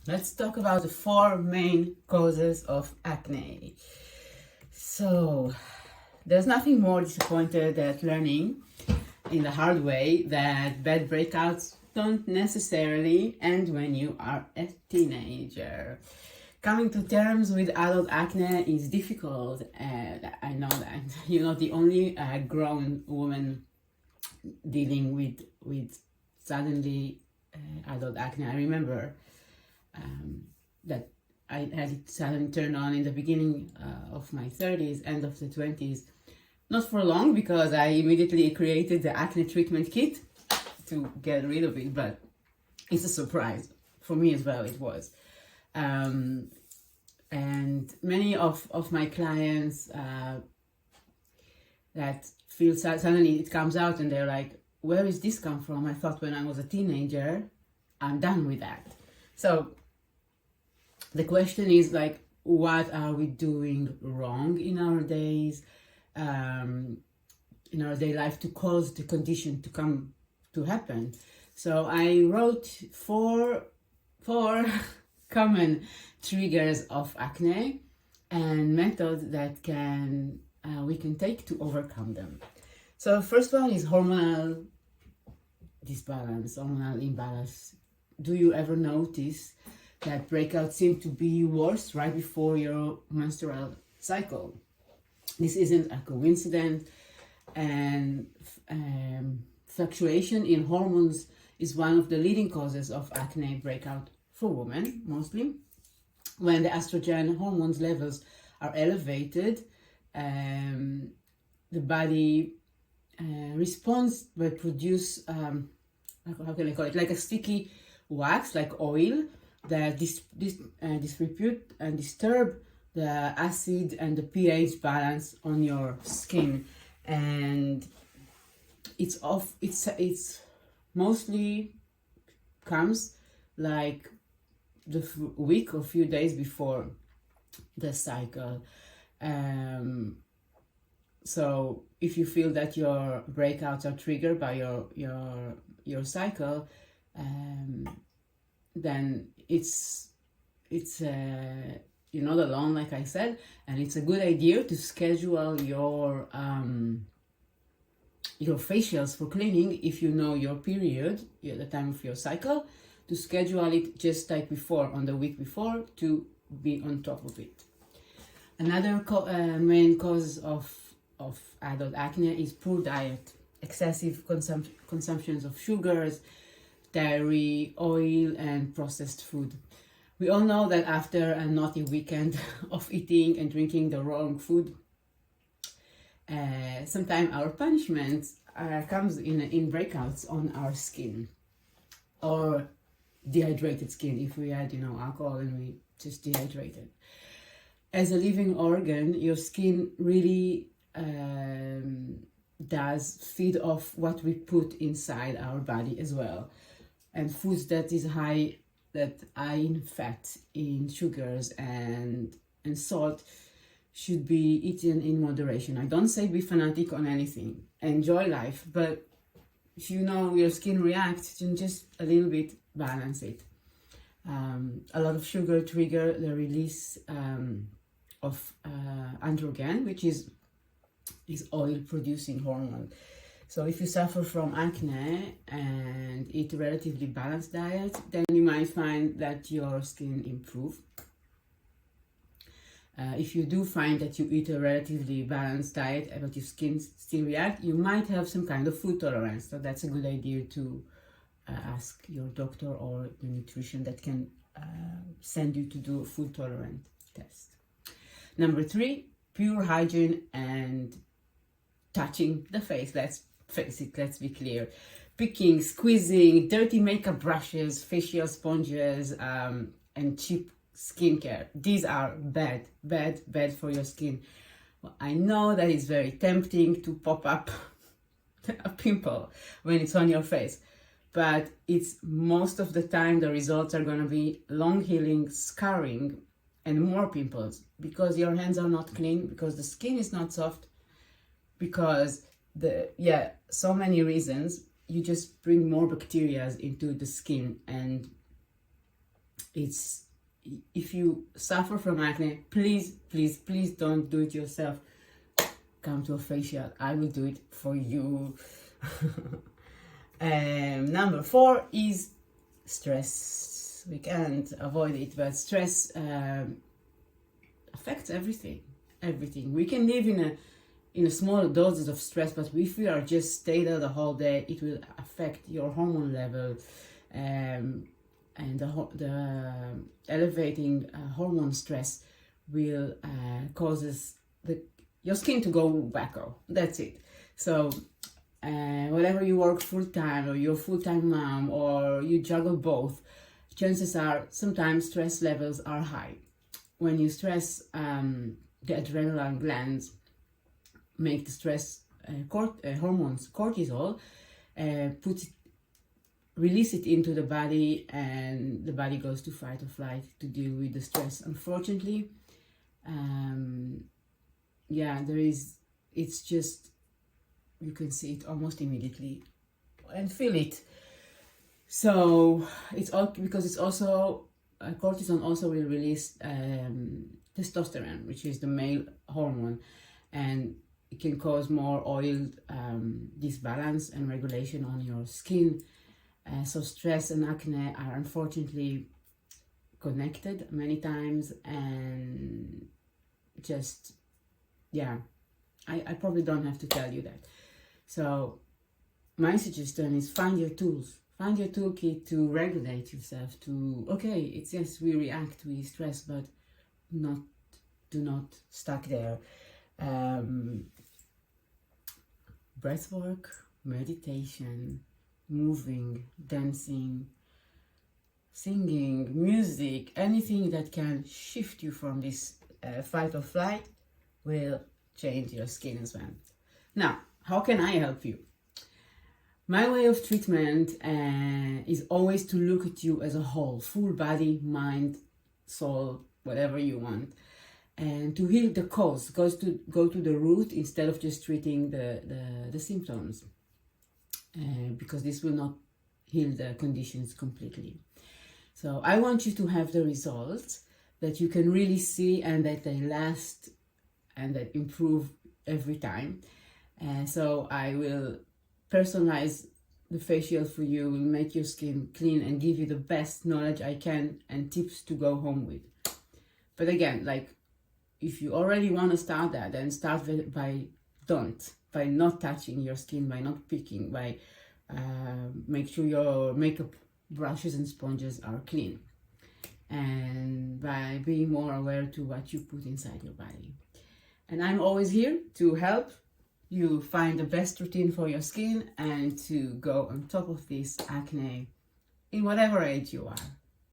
Let's talk about the 4 main causes of acne. So, there's nothing more disappointed than learning in the hard way that bad breakouts don't necessarily end when you are a teenager. Coming to terms with adult acne is difficult, and I know that you're not the only grown woman dealing with suddenly adult acne. I remember that I had it suddenly turn on in the beginning of my 30s, end of the 20s. Not for long, because I immediately created the acne treatment kit to get rid of it, but it's a surprise. For me as well, it was. And many of my clients that feel suddenly it comes out and they're like, where is this come from? I thought when I was a teenager, I'm done with that. So the question is like, what are we doing wrong in our days, in our day life, to cause the condition to come to happen? So I wrote four common triggers of acne and methods that we can take to overcome them. So first one is hormonal disbalance, hormonal imbalance. Do you ever notice that breakouts seem to be worse right before your menstrual cycle? This isn't a coincidence, and fluctuation in hormones is one of the leading causes of acne breakout for women, mostly. When the estrogen hormones levels are elevated, the body responds by produce, how can I call it, like a sticky wax, like oil, that distribute and disturb the acid and the pH balance on your skin. And it's mostly comes like the week or few days before the cycle. So if you feel that your breakouts are triggered by your cycle, then it's you're not alone, like I said, and it's a good idea to schedule your facials for cleaning if you know your period, the time of your cycle, to schedule it just like before, on the week before, to be on top of it. Another main cause of adult acne is poor diet, excessive consumptions of sugars, dairy, oil, and processed food. We all know that after a naughty weekend of eating and drinking the wrong food, sometimes our punishment comes in breakouts on our skin, or dehydrated skin if we had alcohol and we just dehydrated. As a living organ, your skin really does feed off what we put inside our body as well. And foods that are in fat, in sugars and salt should be eaten in moderation. I don't say be fanatic on anything. Enjoy life, but if you know your skin reacts, then just a little bit balance it. A lot of sugar trigger the release of androgen, which is oil producing hormone. So if you suffer from acne and eat a relatively balanced diet, then you might find that your skin improves. If you do find that you eat a relatively balanced diet but your skin still reacts, you might have some kind of food tolerance. So that's a good idea to ask your doctor or the nutrition that can send you to do a food tolerant test. Number 3, pure hygiene and touching the face. Let's face it, let's be clear. Picking, squeezing, dirty makeup brushes, facial sponges, and cheap skincare. These are bad for your skin. Well, I know that it's very tempting to pop up a pimple when it's on your face, but it's most of the time the results are going to be long healing, scarring, and more pimples, because your hands are not clean, because the skin is not soft, because so many reasons. You just bring more bacteria into the skin, and It's, if you suffer from acne, please, please, please don't do it yourself. Come to a facial. I will do it for you. Number 4 is stress. We can't avoid it, but stress affects everything. Everything. We can live in a small doses of stress, but if we are just stay there the whole day, it will affect your hormone level, and the elevating hormone stress will causes your skin to go wacko. That's it. So whatever you work full-time, or you're full-time mom, or you juggle both, chances are sometimes stress levels are high. When you stress, the adrenaline glands make the stress hormones, cortisol, release it into the body, and the body goes to fight or flight to deal with the stress. Unfortunately, it's just, you can see it almost immediately and feel it. So it's all because it's also cortisol also will release testosterone, which is the male hormone, and it can cause more oil disbalance and regulation on your skin. So stress and acne are unfortunately connected many times, and just, I probably don't have to tell you that. So my suggestion is find your tools. Find your toolkit to regulate yourself to, okay, it's yes, we react, we stress, but do not stuck there. Breath work, meditation, moving, dancing, singing, music, anything that can shift you from this fight or flight will change your skin as well. Now, how can I help you? My way of treatment is always to look at you as a whole, full body, mind, soul, whatever you want, and to heal the cause, go to the root instead of just treating the symptoms, because this will not heal the conditions completely. So I want you to have the results that you can really see, and that they last and that improve every time. So I will personalize the facial for you, will make your skin clean and give you the best knowledge I can and tips to go home with. But again, like, if you already want to start that, then start by not touching your skin, by not picking, by make sure your makeup brushes and sponges are clean, and by being more aware to what you put inside your body. And I'm always here to help you find the best routine for your skin and to go on top of this acne in whatever age you are.